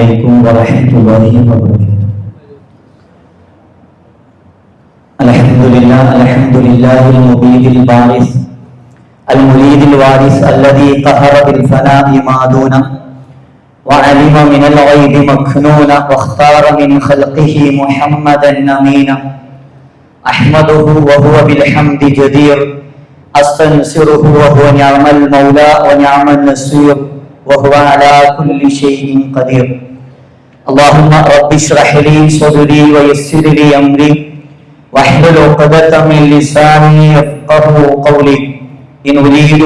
عليكم ورحمة الله وبركاته. الحمد لله المبيد البارث المريد الوارث الذي قهر بالفناء ما دونه وعلم من الغيب مكنونا واختار من خلقه محمدا أمينا. أحمده وهو بالحمد جدير، أستنصره وهو نعم المولى ونعم النصير، وهو على كل شيء قدير. اللهم رب اشرح لي صدري ويسر لي أمري واحلل عقدة من لساني يفقهوا قولي. إن أريد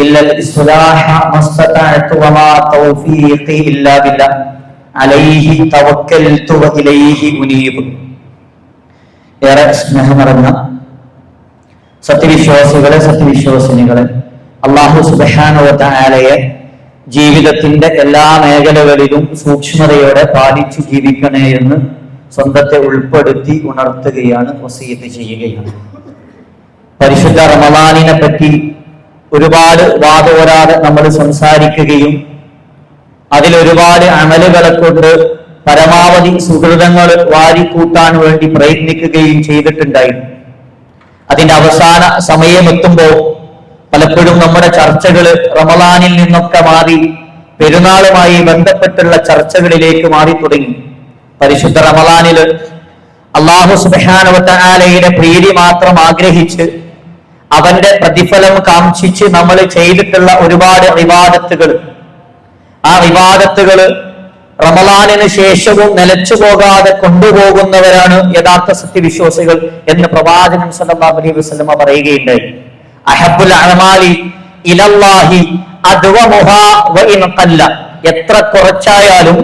إلا الإصلاح ما استطعت وما توفيقي إلا بالله عليه توكلت وإليه أنيب. ഏറെ സ്നേഹം നിറഞ്ഞ സത്യവിശ്വാസികളെ, സത്യവിശ്വാസിനികളെ, അല്ലാഹു സുബ്ഹാനഹു വ തആലയെ ജീവിതത്തിന്റെ എല്ലാ മേഖലകളിലും സൂക്ഷ്മതയോടെ പാലിച്ചു ജീവിക്കണേ എന്ന് സ്വന്തത്തെ ഉൾപ്പെടുത്തി ഉണർത്തുകയാണ്, വസിയത്ത് ചെയ്യുകയാണ്. പരിശുദ്ധ റമളാനിനെ പറ്റി ഒരുപാട് വാദോരാതെ നമ്മൾ സംസാരിക്കുകയും അതിലൊരുപാട് അമലുകളെ കൊണ്ട് പരമാവധി സുഹൃതങ്ങൾ വാരിക്കൂട്ടാൻ വേണ്ടി പ്രയത്നിക്കുകയും ചെയ്തിട്ടുണ്ടായിരുന്നു. അതിന്റെ അവസാന സമയമെത്തുമ്പോൾ പലപ്പോഴും നമ്മുടെ ചർച്ചകൾ റമളാനിൽ നിന്നൊക്കെ മാറി പെരുന്നാളുമായി ബന്ധപ്പെട്ടുള്ള ചർച്ചകളിലേക്ക് മാറി തുടങ്ങി. പരിശുദ്ധ റമളാനിൽ അല്ലാഹു സുബ്ഹാനഹു വ തആലയുടെ പ്രീതി മാത്രം ആഗ്രഹിച്ച് അവന്റെ പ്രതിഫലം കാംക്ഷിച്ച് നമ്മൾ ചെയ്തിട്ടുള്ള ഒരുപാട് ഇബാദത്തുകൾ, ആ ഇബാദത്തുകൾ റമളാനിന് ശേഷവും നിലച്ചു പോകാതെ കൊണ്ടുപോകുന്നവരാണ് യഥാർത്ഥ സത്യവിശ്വാസികൾ എന്ന് പ്രവാചകൻ സല്ലല്ലാഹു അലൈഹി വസല്ലം പറയുകയുണ്ടായി. അഹബ്ബുൽ അഅമാലി ഇലല്ലാഹി അദ്വമുഹാ വഇൻ ഖല്ല. എത്ര കുറച്ചായാലും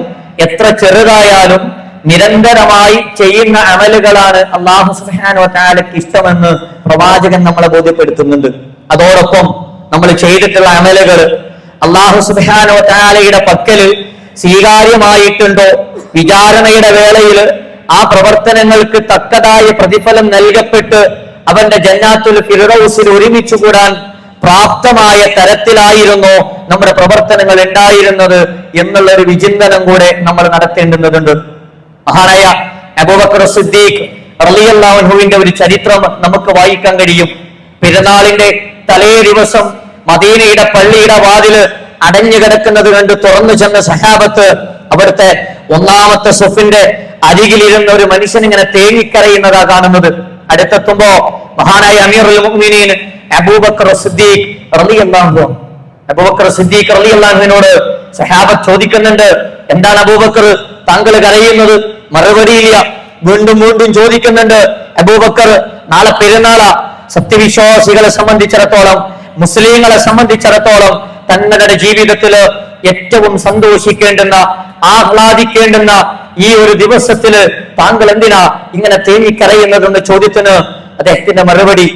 എത്ര ചെറുതായാലും നിരന്തരമായി ചെയ്യുന്ന അമലുകളാണ് അല്ലാഹു സുബ്ഹാനഹു വ തആലയ്ക്ക് ഇഷ്ടമെന്ന് പ്രവാചകൻ നമ്മളെ ബോധ്യപ്പെടുത്തുന്നുണ്ട്. അതോടൊപ്പം നമ്മൾ ചെയ്തിട്ടുള്ള അമലുകൾ അല്ലാഹു സുബ്ഹാനഹു വ തആലയുടെ പക്കൽ സ്വീകാര്യമായിട്ടുണ്ടോ, വിചാരണയുടെ വേളയിൽ ആ പ്രവർത്തനങ്ങൾക്ക് തക്കതായ പ്രതിഫലം നൽകപ്പെട്ട് അവന്റെ ജന്നാത്തുൽ ഫിർദൗസിൽ ഒരുമിച്ച് കൂടാൻ പ്രാപ്തമായ തരത്തിലായിരുന്നോ നമ്മുടെ പ്രവർത്തനങ്ങൾ ഉണ്ടായിരുന്നത് എന്നുള്ള ഒരു വിചിന്തനം കൂടെ നമ്മൾ നടത്തേണ്ടുന്നതുണ്ട്. മഹാനായ അബൂബക്കർ സിദ്ദീഖ് റളിയല്ലാഹു അൻഹുവിന്റെ ഒരു ചരിത്രം നമുക്ക് വായിക്കാൻ കഴിയും. പെരുന്നാളിന്റെ തലേ ദിവസം മദീനയുടെ പള്ളിയുടെ വാതില് അടഞ്ഞു കിടക്കുന്നത് കണ്ട് തുറന്നു ചെന്ന സഹാബത്ത് അവിടുത്തെ ഒന്നാമത്തെ സഫിന്റെ അരികിലിരുന്ന ഒരു മനുഷ്യൻ ഇങ്ങനെ തേങ്ങിക്കരയുന്നതാ കാണുന്നത്. അടുത്തെത്തുമ്പോ മഹാനായ അമീറുൽ മുഅ്മിനീൻ അബൂബക്കർ സിദ്ദീഖ് റളിയല്ലാഹു അൻഹുവിനോട് സഹാബത്ത് ചോദിക്കുന്നുണ്ട്, എന്താണ് അബൂബക്കർ താങ്കൾ കരയുന്നത്? മറുപടിയില്ല. വീണ്ടും വീണ്ടും ചോദിക്കുന്നുണ്ട്. അബൂബക്കർ, നാളെ പെരുന്നാളാ. സത്യവിശ്വാസികളെ സംബന്ധിച്ചിടത്തോളം, മുസ്ലിങ്ങളെ സംബന്ധിച്ചിടത്തോളം തങ്ങളുടെ ജീവിതത്തില് ഏറ്റവും സന്തോഷിക്കേണ്ടുന്ന, ആഹ്ലാദിക്കേണ്ടുന്ന ഈ ഒരു ദിവസത്തില് താങ്കൾ എന്തിനാ ഇങ്ങനെ തേങ്ങിക്കരയുന്നതെന്ന ചോദ്യത്തിന് അദ്ദേഹത്തിന്റെ മറുപടി,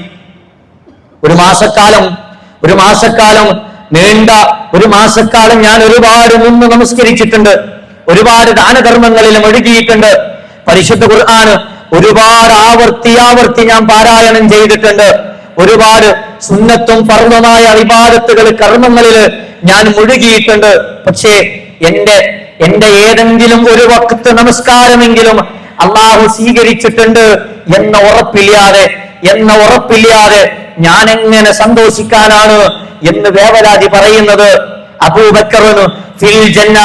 ഒരു മാസക്കാലം നീണ്ട ഒരു മാസക്കാലം ഞാൻ ഒരുപാട് നിന്ന് നമസ്കരിച്ചിട്ടുണ്ട്, ഒരുപാട് ദാനധർമ്മങ്ങളിൽ ഒഴുകിയിട്ടുണ്ട്, പരിശുദ്ധ ഖുർആൻ ഒരുപാട് ആവർത്തി ഞാൻ പാരായണം ചെയ്തിട്ടുണ്ട്, ഒരുപാട് സുന്നത്തും ഫർളുമായ ഇബാദത്തുകൾ കർമ്മങ്ങളിൽ ഞാൻ മുഴുകിയിട്ടുണ്ട്. പക്ഷേ എന്റെ ഏതെങ്കിലും ഒരു വഖ്ത് നമസ്കാരമെങ്കിലും അള്ളാഹു സ്വീകരിച്ചിട്ടുണ്ട് എന്ന ഉറപ്പില്ലാതെ ഞാൻ എങ്ങനെ സന്തോഷിക്കാനാണ് എന്ന് വേവലാതി പറയുന്നത് അബൂബക്കറിന് ഫിൽ ജന്ന,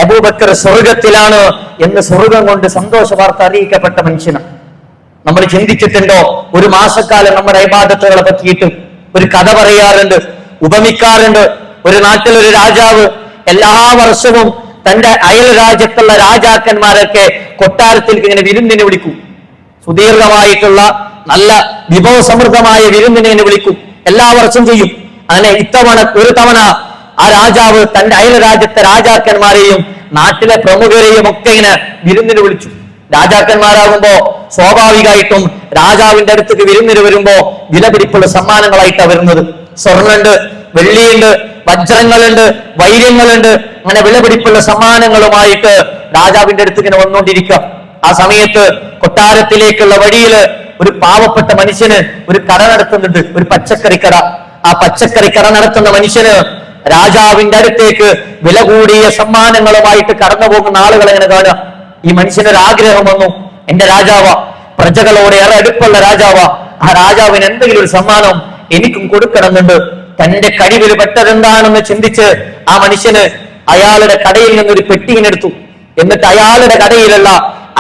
അബൂബക്കർ സ്വർഗത്തിലാണ് എന്ന് സ്വർഗം കൊണ്ട് സന്തോഷ വാർത്ത അറിയിക്കപ്പെട്ട മനുഷ്യനാണ്. നമ്മൾ ചിന്തിച്ചിട്ടുണ്ടോ? ഒരു മാസക്കാലം നമ്മുടെ ഇബാദത്തുകളെ പറ്റിയിട്ട് ഒരു കഥ പറയാറുണ്ട്, ഉപമിക്കാറുണ്ട്. ഒരു നാട്ടിലൊരു രാജാവ് എല്ലാ വർഷവും തന്റെ അയൽ രാജ്യത്തുള്ള രാജാക്കന്മാരൊക്കെ കൊട്ടാരത്തിലേക്ക് ഇങ്ങനെ വിരുന്നിനെ വിളിക്കും. സുദീർഘമായിട്ടുള്ള നല്ല വിഭവസമൃദ്ധമായ വിരുന്നിനെ വിളിക്കും. എല്ലാ വർഷം ചെയ്യും. അങ്ങനെ ഒരു തവണ ആ രാജാവ് തന്റെ അയൽ രാജ്യത്തെ രാജാക്കന്മാരെയും നാട്ടിലെ പ്രമുഖരെയും ഒക്കെ ഇങ്ങനെ വിരുന്നിന് വിളിച്ചു. രാജാക്കന്മാരാകുമ്പോ സ്വാഭാവികമായിട്ടും രാജാവിന്റെ അടുത്തേക്ക് വിരുന്നിന് വരുമ്പോ വിലപിടിപ്പുള്ള സമ്മാനങ്ങളായിട്ടാണ് വരുന്നത്. സ്വർണ്ണുണ്ട്, വെള്ളിയുണ്ട്, വജ്രങ്ങളുണ്ട്, വൈര്യങ്ങളുണ്ട്, അങ്ങനെ വിലപിടിപ്പുള്ള സമ്മാനങ്ങളുമായിട്ട് രാജാവിന്റെ അടുത്ത് ഇങ്ങനെ വന്നുകൊണ്ടിരിക്കുക. ആ സമയത്ത് കൊട്ടാരത്തിലേക്കുള്ള വഴിയില് ഒരു പാവപ്പെട്ട മനുഷ്യന് ഒരു കട നടത്തുന്നുണ്ട്, ഒരു പച്ചക്കറിക്കട. ആ പച്ചക്കറിക്കട നടത്തുന്ന മനുഷ്യന് രാജാവിന്റെ അടുത്തേക്ക് വില കൂടിയ സമ്മാനങ്ങളുമായിട്ട് കടന്നു പോകുന്ന ആളുകളെ എങ്ങനെ കാണുക? ഈ മനുഷ്യനൊരു ആഗ്രഹം വന്നു, എന്റെ രാജാവ, പ്രജകളോട് ഏറെ അടുപ്പുള്ള രാജാവ, ആ രാജാവിന് എന്തെങ്കിലും ഒരു സമ്മാനം എനിക്കും കൊടുക്കണമെന്നുണ്ട്. തന്റെ കഴിവിൽ പെട്ടതെന്താണെന്ന് ചിന്തിച്ച് ആ മനുഷ്യന് അയാളുടെ കടയിൽ നിന്നൊരു പെട്ടിയിനെടുത്തു. എന്നിട്ട് അയാളുടെ കടയിലുള്ള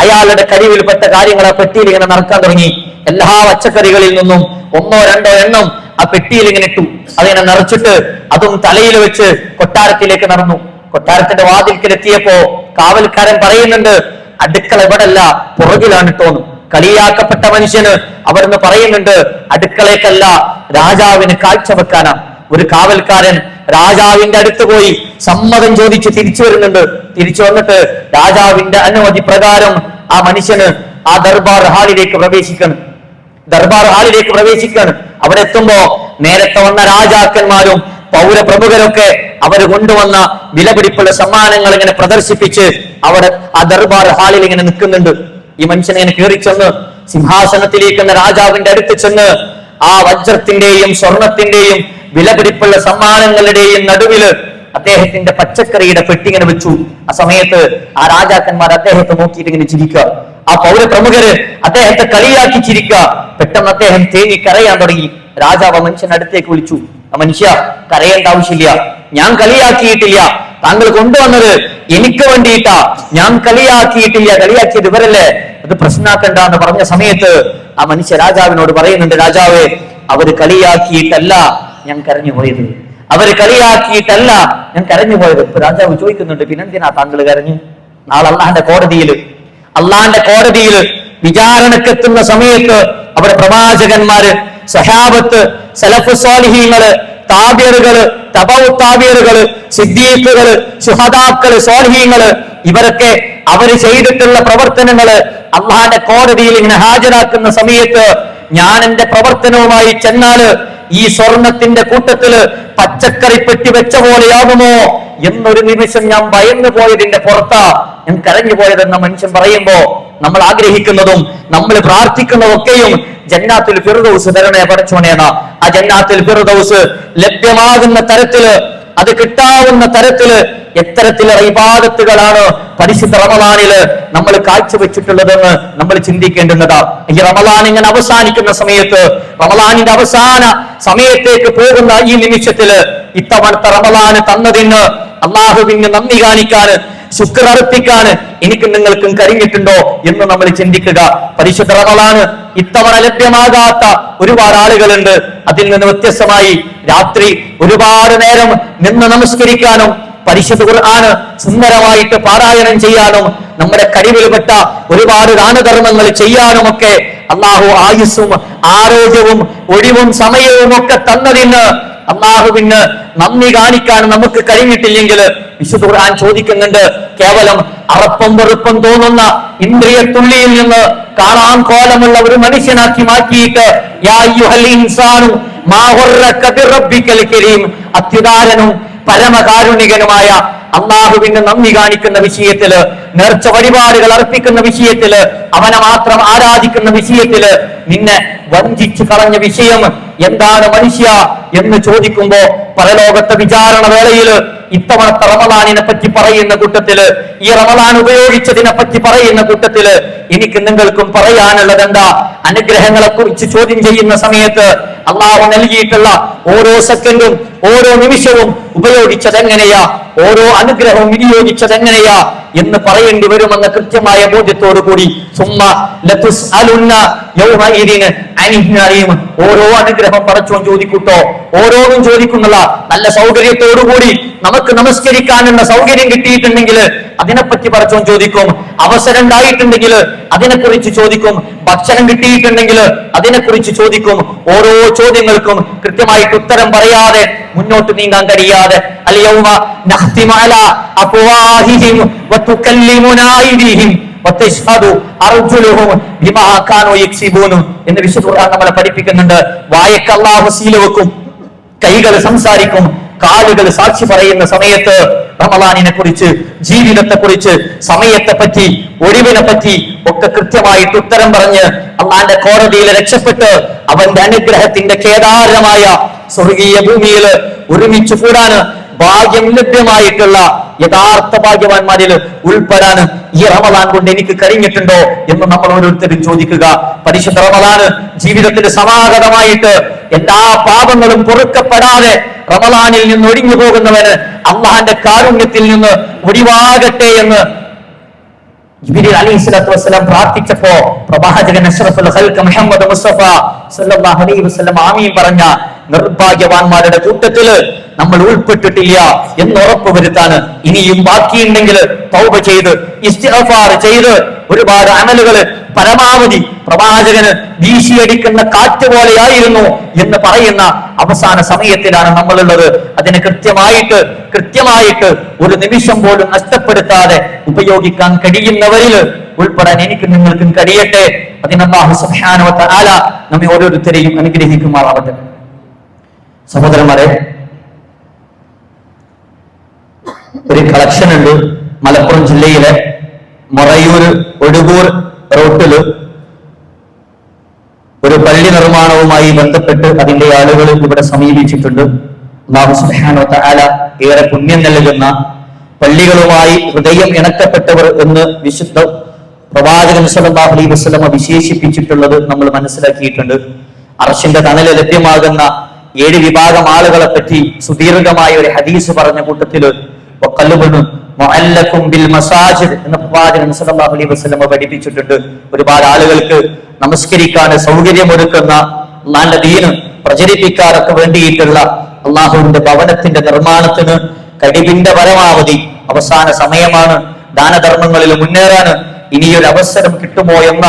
അയാളുടെ കഴിവിൽപ്പെട്ട കാര്യങ്ങൾ ആ പെട്ടിയിൽ ഇങ്ങനെ നടക്കാൻ തുടങ്ങി. എല്ലാ പച്ചക്കറികളിൽ നിന്നും 1-2 എണ്ണം ആ പെട്ടിയിൽ ഇങ്ങനെ ഇട്ടു. അതിനെ നിറച്ചിട്ട് അതും തലയിൽ വെച്ച് കൊട്ടാരത്തിലേക്ക് നടന്നു. കൊട്ടാരത്തിന്റെ വാതിൽക്കലെത്തിയപ്പോ കാവൽക്കാരൻ പറയുന്നുണ്ട്, അടുക്കള ഇവിടല്ല, പുറകിലാണ് ഇട്ടോന്നു. കളിയാക്കപ്പെട്ട മനുഷ്യന് അവിടുന്ന് പറയുന്നുണ്ട്, അടുക്കളയ്ക്കല്ല, രാജാവിന് കാഴ്ച വെക്കാനാ. ഒരു കാവൽക്കാരൻ രാജാവിന്റെ അടുത്ത് പോയി സമ്മതം ചോദിച്ച് തിരിച്ചു വരുന്നുണ്ട്. തിരിച്ചു വന്നിട്ട് രാജാവിന്റെ അനുമതി പ്രകാരം ആ മനുഷ്യന് ആ ദർബാർ ഹാളിലേക്ക് പ്രവേശിക്കാണ്. അവിടെ എത്തുമ്പോ നേരത്തെ വന്ന രാജാക്കന്മാരും പൗരപ്രമുഖരൊക്കെ അവർ കൊണ്ടുവന്ന വിലപിടിപ്പുള്ള സമ്മാനങ്ങൾ ഇങ്ങനെ പ്രദർശിപ്പിച്ച് അവിടെ ആ ദർബാർ ഹാളിൽ ഇങ്ങനെ നിൽക്കുന്നുണ്ട്. ഈ മനുഷ്യൻ ഇങ്ങനെ കയറി ചെന്ന് സിംഹാസനത്തിലേക്കുന്ന രാജാവിന്റെ അടുത്ത് ചെന്ന് ആ വജ്രത്തിന്റെയും സ്വർണത്തിന്റെയും വിലപിടിപ്പുള്ള സമ്മാനങ്ങളുടെയും നടുവില് അദ്ദേഹത്തിന്റെ പച്ചക്കറിയുടെ പെട്ടി ഇങ്ങനെ വെച്ചു. ആ സമയത്ത് ആ രാജാക്കന്മാർ അദ്ദേഹത്തെ നോക്കിയിട്ട് ഇങ്ങനെ ചിരിക്കുക, ആ പൗരപ്രമുഖര് അദ്ദേഹത്തെ കളിയാക്കി ചിരിക്കുക. പെട്ടെന്ന് അദ്ദേഹം തേങ്ങി കരയാൻ തുടങ്ങി. രാജാവ് മനുഷ്യൻ അടുത്തേക്ക് വിളിച്ചു, ആ മനുഷ്യ, കരയേണ്ട ആവശ്യമില്ല, ഞാൻ കളിയാക്കിയിട്ടില്ല, താങ്കൾ കൊണ്ടുവന്നത് എനിക്ക് വേണ്ടിയിട്ടാ, ഞാൻ കളിയാക്കിയിട്ടില്ല, കളിയാക്കിയത് ഇവരല്ലേ, അത് പ്രശ്നമാക്കണ്ട എന്ന് പറഞ്ഞ സമയത്ത് ആ മനുഷ്യ രാജാവിനോട് പറയുന്നുണ്ട്, രാജാവേ, അവര് കളിയാക്കിയിട്ടല്ല ഞാൻ കരഞ്ഞു പോയത്, അവര് കളിയാക്കിയിട്ടല്ല ഞാൻ കരഞ്ഞു പോയത്. ഇപ്പൊ രാജാവ് ചോദിക്കുന്നുണ്ട്, പിന്നെന്തിനാ താങ്കൾ കരഞ്ഞ്? നാളെ അള്ളാന്റെ കോടതിയിൽ വിചാരണക്കെത്തുന്ന സമയത്ത് അവിടെ പ്രവാചകന്മാര്, സഹാബത്ത്, സലഫു സ്വാലിഹീങ്ങള്, താബിറുകള്, തബഉ താബിറുകള്, സിദ്ദീഖുകള്, ശുഹദാക്കള്, സ്വാലിഹീങ്ങള്, ഇവരൊക്കെ അവര് ചെയ്തിട്ടുള്ള പ്രവർത്തനങ്ങള് അള്ളാന്റെ കോടതിയിൽ ഇങ്ങനെ ഹാജരാക്കുന്ന സമയത്ത് ഞാൻ എന്റെ പ്രവർത്തനവുമായി ചെന്നാല് ഈ സ്വർണത്തിന്റെ കൂട്ടത്തില് പച്ചക്കറി പെട്ടി വെച്ച പോലെയാകുമോ എന്നൊരു നിമിഷം ഞാൻ ഭയന്നു പോയതിന്റെ പുറത്താ ഞാൻ കരഞ്ഞു പോയതെന്ന മനുഷ്യൻ പറയുമ്പോ നമ്മൾ ആഗ്രഹിക്കുന്നതും നമ്മൾ പ്രാർത്ഥിക്കുന്നതൊക്കെയും ജന്നാത്തുൽ ഫിർദൗസ് തരണേ പടച്ചോനേന്നാ. ആ ജന്നാത്തുൽ ഫിർദൗസ് ലഭ്യമാകുന്ന തരത്തില്, അത് കിട്ടാവുന്ന തരത്തില് എത്തരത്തിലുള്ള ഇബാദത്തുകളാണ് പരിശുദ്ധ റമളാനില് നമ്മൾ കാഴ്ചവെച്ചിട്ടുള്ളതെന്ന് നമ്മൾ ചിന്തിക്കേണ്ടുന്നതാ. ഈ റമളാൻ ഇങ്ങനെ അവസാനിക്കുന്ന സമയത്ത്, റമളാനിന്റെ അവസാന സമയത്തേക്ക് പോകുന്ന ഈ നിമിഷത്തില് ഇത്തവണത്തെ റമളാന് തന്നതിന് അള്ളാഹുവിന് നന്ദി കാണിക്കാൻ, ശുക്ർ അർപ്പിക്കാൻ എനിക്കും നിങ്ങൾക്കും കഴിഞ്ഞിട്ടുണ്ടോ എന്ന് നമ്മൾ ചിന്തിക്കുക. പരിശുദ്ധ റമളാന് ഇത്തവണ ലഭ്യമാകാത്ത ഒരുപാട് ആളുകളുണ്ട്. അതിൽ നിന്ന് വ്യത്യസ്തമായി രാത്രി ഒരുപാട് നേരം നിന്ന് നമസ്കരിക്കാനും പരിശുദ്ധ ഖുർആന് സുന്ദരമായിട്ട് പാരായണം ചെയ്യാനും നമ്മുടെ കഴിവിൽപ്പെട്ട ഒരുപാട് ദാനധർമ്മങ്ങൾ ചെയ്യാനുമൊക്കെ അള്ളാഹു ആയുസ്സും ആരോഗ്യവും ഒഴിവും സമയവും ഒക്കെ തന്നതിന് അള്ളാഹുവിന് നന്ദി കാണിക്കാൻ നമുക്ക് കഴിഞ്ഞിട്ടില്ലെങ്കിൽ വിശുദ്ധ ഖുർആൻ ചോദിക്കുന്നുണ്ട്, കേവലം അറപ്പം വെറുപ്പം തോന്നുന്ന ഇന്ദ്രിയ തുള്ളിയിൽ നിന്ന് കാണാൻ കോലമുള്ള ഒരു മനുഷ്യനാക്കി മാറ്റിയിട്ട് യാ അയ്യുഹൽ ഇൻസാനു മാ ഗുർറക ബിറബ്ബിക്കൽ കരീം, അത്യുദാരനും പരമകാരുണികനുമായ അള്ളാഹുവിന് നന്ദി കാണിക്കുന്ന വിഷയത്തില്, നേർച്ച വഴിപാടുകൾ അർപ്പിക്കുന്ന വിഷയത്തില്, അവനെ മാത്രം ആരാധിക്കുന്ന വിഷയത്തില് നിന്നെ വഞ്ചിച്ചു കളഞ്ഞ വിഷയം എന്താണ് മനുഷ്യ എന്ന് ചോദിക്കുമ്പോ പരലോകത്തെ വിചാരണ വേളയിൽ ഇത്തവണത്തെ റമളാനിനെ പറ്റി പറയുന്ന കൂട്ടത്തില്, ഈ റമളാൻ ഉപയോഗിച്ചതിനെ പറ്റി പറയുന്ന കൂട്ടത്തില് എനിക്ക് നിങ്ങൾക്കും പറയാനുള്ളത് എന്താ? അനുഗ്രഹങ്ങളെ കുറിച്ച് ചോദ്യം ചെയ്യുന്ന സമയത്ത് അള്ളാഹു നൽകിയിട്ടുള്ള ഓരോ സെക്കൻഡും ഓരോ നിമിഷവും ഉപയോഗിച്ചത് എങ്ങനെയാ, ഓരോ അനുഗ്രഹവും വിനിയോഗിച്ചത് എങ്ങനെയാ എന്ന് പറയേണ്ടി വരുമെന്ന കൃത്യമായ ബോധ്യത്തോടു കൂടി ഓരോ അനുഗ്രഹം പടച്ചോൻ ചോദിക്കൂട്ടോ, ഓരോന്നും ചോദിക്കുന്നുള്ള നല്ല സൗകര്യത്തോടുകൂടി നമുക്ക് നമസ്കരിക്കാനുള്ള സൗകര്യം കിട്ടിയിട്ടുണ്ടെങ്കിൽ അതിനെപ്പറ്റി പടച്ചോൻ ചോദിക്കും. അവസരം ഉണ്ടായിട്ടുണ്ടെങ്കിൽ അതിനെക്കുറിച്ച് ചോദിക്കും. ഭക്ഷണം കിട്ടിയിട്ടുണ്ടെങ്കിൽ അതിനെക്കുറിച്ച് ചോദിക്കും. ഓരോ ചോദ്യങ്ങൾക്കും കൃത്യമായിട്ട് ഉത്തരം പറയാതെ മുന്നോട്ട് നീങ്ങാൻ കഴിയാതെ അൽയൗമ നഖ്തിമു അലാ അഫ്വാഹിഹിം വതുകല്ലിമുനാ ഐദിഹിം വതശ്ഹദു അർജുലുഹും ബിമാ കാനൂ യക്സിബൂൻ എന്ന് വിശുദ്ധ ഖുർആൻ നമ്മളെ പഠിപ്പിക്കുന്നുണ്ട്. വായക്ക് അല്ലാഹു സീല വെക്കും, കൈകൾ സംസാരിക്കും, കാലുകൾ സാക്ഷി പറയുന്ന സമയത്ത് റമളാനിനെ കുറിച്ച്, ജീവിതത്തെ കുറിച്ച്, സമയത്തെ പറ്റി, ഒഴിവിനെ പറ്റി ഒക്കെ കൃത്യമായിട്ട് ഉത്തരം പറഞ്ഞ് അള്ളാന്റെ കോടതിയിൽ രക്ഷപ്പെട്ട് അവന്റെ അനുഗ്രഹത്തിന്റെ കേദാരമായ സ്വർഗീയ ഭൂമിയിൽ ഒരുമിച്ച് കൂടാന് ഭാഗ്യം ലഭ്യമായിട്ടുള്ള യഥാർത്ഥ ഭാഗ്യവാന്മാരിൽ ഉൾപ്പെടാൻ ഈ റമദാൻ കൊണ്ട് എനിക്ക് കഴിഞ്ഞിട്ടുണ്ടോ എന്ന് നമ്മൾ ഓരോരുത്തരും ചോദിക്കുക. പരിശുദ്ധ റമദാൻ ജീവിതത്തിൽ സമാഗതമായിട്ട് എല്ലാ പാപങ്ങളും പൊറുക്കപ്പെടാതെ റമദാനിൽ നിന്ന് ഒഴിഞ്ഞു പോകുന്നവന് അള്ളാഹന്റെ കാരുണ്യത്തിൽ നിന്ന് ഒഴിവാകട്ടെ എന്ന് ജിബ്രീൽ അലൈഹിസ്സലാത്തു വസ്സലാം പ്രാർത്ഥിച്ചപ്പോ പ്രവാചകൻ അഷ്റഫുൽ ഖൽഖ് മുഹമ്മദ് മുസ്തഫ സല്ലല്ലാഹു അലൈഹി വസല്ലം ആമീൻ പറഞ്ഞ നിർഭാഗ്യവാന്മാരുടെ കൂട്ടത്തില് നമ്മൾ ഉൾപ്പെട്ടിട്ടില്ല എന്ന് ഉറപ്പുവരുത്താൻ ഇനിയും ബാക്കിയുണ്ടെങ്കിൽ തൗബ ചെയ്ത് ഇസ്തിഗ്ഫാർ ചെയ്ത് ഒരുപാട് അമലുകൾ പരമാവധി പ്രവാചകന് വീശിയടിക്കുന്ന കാറ്റ് പോലെയായിരുന്നു എന്ന് പറയുന്ന അവസാന സമയത്തിലാണ് നമ്മളുള്ളത്. അതിന് കൃത്യമായിട്ട് ഒരു നിമിഷം പോലും നഷ്ടപ്പെടുത്താതെ ഉപയോഗിക്കാൻ കഴിയുന്നവരിൽ ഉൾപ്പെടാൻ എനിക്കും നിങ്ങൾക്കും കഴിയട്ടെ. അതിന് അല്ലാഹു സുബ്ഹാനഹു വ തആല നമ്മെ ഓരോരുത്തരെയും അനുഗ്രഹിക്കുമാറാവട്ടെ. സഹോദരന്മാരെ, ഒരു കളക്ഷൻ ഉണ്ട് മലപ്പുറം ജില്ലയിലെ മൊറയൂര് ഒടുകൂർ റൂട്ടില് ഒരു പള്ളി നിർമ്മാണവുമായി ബന്ധപ്പെട്ട് അതിന്റെ ആളുകൾ ഇവിടെ സമീപിച്ചിട്ടുണ്ട്. അല്ലാഹു സുബ്ഹാനഹു വ തആല ഏറെ പുണ്യം നൽകുന്ന പള്ളികളുമായി ഹൃദയം ഇണക്കപ്പെട്ടവർ എന്ന് വിശുദ്ധ പ്രവാചകൻ സല്ലല്ലാഹു അലൈഹി വസല്ലം വിശേഷിപ്പിച്ചിട്ടുള്ളത് നമ്മൾ മനസ്സിലാക്കിയിട്ടുണ്ട്. അർശിന്റെ തണല് ലഭ്യമാകുന്ന 7 വിഭാഗം ആളുകളെ പറ്റി സുദീർഘമായ ഒരു ഹദീസ് പറഞ്ഞ കൂട്ടത്തില് എന്ന് പ്രവാചകൻ സല്ലല്ലാഹു അലൈഹി വസല്ലം പഠിപ്പിച്ചിട്ടുണ്ട്. ഒരുപാട് ആളുകൾക്ക് നമസ്കരിക്കാൻ സൗകര്യമൊരുക്കുന്ന അല്ലാഹുവിന്റെ ദീന് പ്രചരിപ്പിക്കാനൊക്കെ വേണ്ടിയിട്ടുള്ള അള്ളാഹുവിന്റെ ഭവനത്തിന്റെ നിർമ്മാണത്തിന് കഴിവിന്റെ പരമാവധി അവസാന സമയമാണ്. ദാനധർമ്മങ്ങളിൽ മുന്നേറാൻ ഇനിയൊരു അവസരം കിട്ടുമോ എന്ന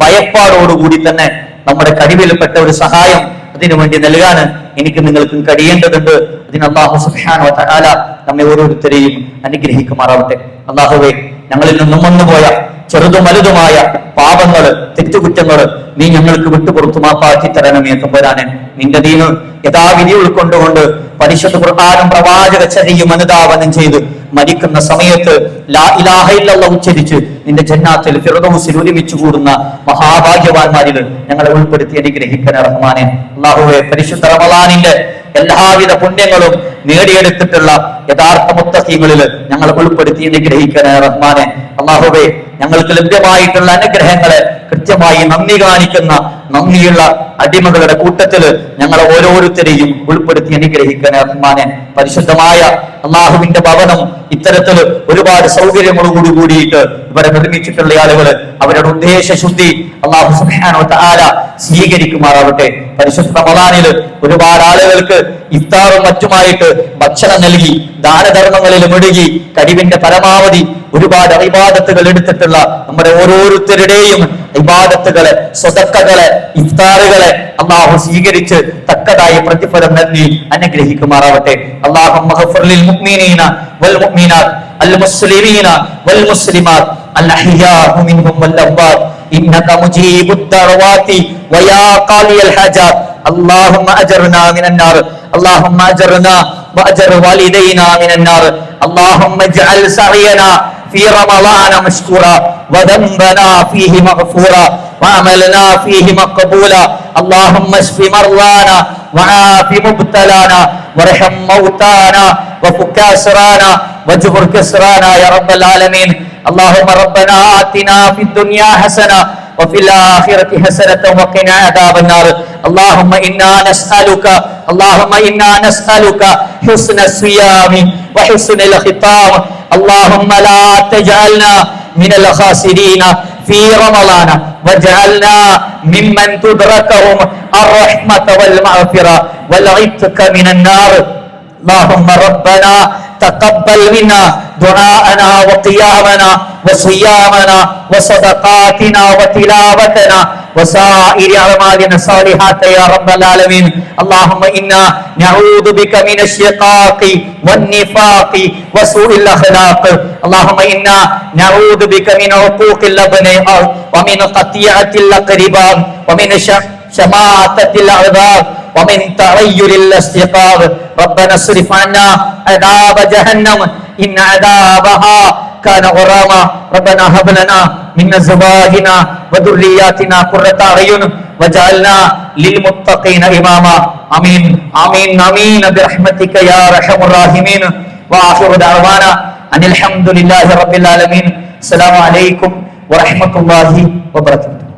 ഭയപ്പാടോടുകൂടി തന്നെ നമ്മുടെ കഴിവിൽപ്പെട്ട ഒരു സഹായം അതിനുവേണ്ടി നൽകാൻ എനിക്ക് നിങ്ങൾക്കും കഴിയേണ്ടതുണ്ട്. അതിന് അല്ലാഹു സുബ്ഹാനഹു വ തആല നമ്മെ ഓരോരുത്തരെയും അനുഗ്രഹിക്കുമാറാവട്ടെ. അല്ലാഹുവേ, ഞങ്ങളിൽ നിന്നും വന്നുപോയ ചെറുതും വലുതുമായ പാപങ്ങള് തെറ്റുകുറ്റങ്ങള് നീ ഞങ്ങൾക്ക് വിട്ടുപുറത്തു മാപ്പാക്കി തരണമേ തമ്പുരാനെ. നിന്റെ ദീന് യഥാവിധി ഉൾക്കൊണ്ടുകൊണ്ട് പരിശുദ്ധ ഖുർആനും പ്രവാചക ചര്യയും അനുധാവനം ചെയ്ത് മരിക്കുന്ന സമയത്ത് ലാ ഇലാഹ ഇല്ലല്ലാഹ് ഉച്ചരിച്ച് നിന്റെ ജന്നാത്തിൽ ഫിർദൗസിൽ ഒരുമിച്ച് കൂടുന്ന മഹാഭാഗ്യവാന്മാരിൽ ഞങ്ങളെ ഉൾപ്പെടുത്തി അനുഗ്രഹിക്കണേ റഹ്മാനെ. അല്ലാഹുവേ, പരിശുദ്ധ റമളാനിന്റെ എല്ലാവിധ പുണ്യങ്ങളും നേടിയെടുത്തിട്ടുള്ള യഥാർത്ഥ മുത്തഖീങ്ങളിൽ ഞങ്ങളെ ഉൾപ്പെടുത്തി അനുഗ്രഹിക്കണേ റഹ്മാനെ. അല്ലാഹുവേ, ഞങ്ങൾക്ക് ലഭ്യമായിട്ടുള്ള അനുഗ്രഹങ്ങളെ കൃത്യമായി നന്ദി കാണിക്കുന്ന നന്ദിയുള്ള അടിമകളുടെ കൂട്ടത്തില് ഞങ്ങളെ ഓരോരുത്തരെയും ഉൾപ്പെടുത്തി അനുഗ്രഹിക്കണേ റഹ്മാനെ. പരിശുദ്ധമായ അള്ളാഹുവിന്റെ ഭവനം ഇത്തരത്തില് ഒരുപാട് സൗകര്യങ്ങളോട് കൂടിയിട്ട് ഇവരെ നിർമ്മിച്ചിട്ടുള്ള ആളുകള് അവരുടെ ഉദ്ദേശശുദ്ധി അല്ലാഹു സുബ്ഹാനഹു വ തആല സ്വീകരിക്കുമാറാവട്ടെ. പരിശുദ്ധ റമളാനില് ഒരുപാട് ആളുകൾക്ക് ഇഫ്താറും മറ്റുമായിട്ട് ഭക്ഷണം നൽകി ദാനധർമ്മങ്ങളിൽ മുഴുകി കഴിവിന്റെ പരമാവധി ഒരുപാട് ഇബാദത്തുകൾ എടുത്തിട്ടുള്ള നമ്മുടെ ഓരോരുത്തരുടെയും ഇബാദത്തുകളെ, സ്വതക്കകളെ, ഇഫ്താറുകളെ അല്ലാഹു സ്വീകരിച്ച് തക്കതായ പ്രതിഫലം നൽകി അനുഗ്രഹിക്കുമാറാവട്ടെ. അല്ലാഹുമ്മ ഗ്ഫിർ ലിൽ മുഅ്മിനീന വൽ മുഅ്മിനാത്ത് അൽ മുസ്ലിമീന വൽ മുസ്ലിമാത്ത് അൽ അഹ്യാഉ മിൻഹും വൽ അംവാത്ത് ഇന്നക മുജീബുദ് ദഅവാതി വയാ ഖാലിയൽ ഹജാത്ത്. اللهم اجرنا من النار اللهم اجرنا واجر والدينا من النار اللهم اجعل سعينا في رمضان مشكورا وذنبنا فيه مغفورا وعملنا فيه مقبولا اللهم اشف مرضانا وعاف مبتلانا وارحم موتانا وفك اسرانا واجبر كسرانا يا رب العالمين. اللهم ربنا آتنا في الدنيا حسنة وفي الآخرة حسنة وقنا عذاب النار. اللهم إنا نسألك حسن الصيام وحسن الختام. اللهم لا تجعلنا من الخاسرين في رمضان واجعلنا ممن تدركهم الرحمة والمغفرة والعتق من النار. اللهم ربنا تقبل منا دعاءنا وقيامنا وصيامنا وصدقاتنا وتلاوتنا وسائر أعمالنا الصالحات يا رب العالمين. اللهم إنا نعوذ بك من الشقاق والنفاق وسوء الأخلاق. اللهم إنا نعوذ بك من عقوق الأبناء ومن قطيعة الأقرباء ومن شماتة الأعداء ومن تغير الاستيقاظ. ربنا اصرف عنا عذاب جهنم إن عذابها كان غراما. ربنا هب لنا من أزواجنا وذرياتنا قرة أعين وجعلنا للمتقين إماما آمين آمين آمين برحمتك يا أرحم الراحمين وآخر دعوانا أن الحمد لله رب العالمين. السلام عليكم ورحمة الله وبركاته.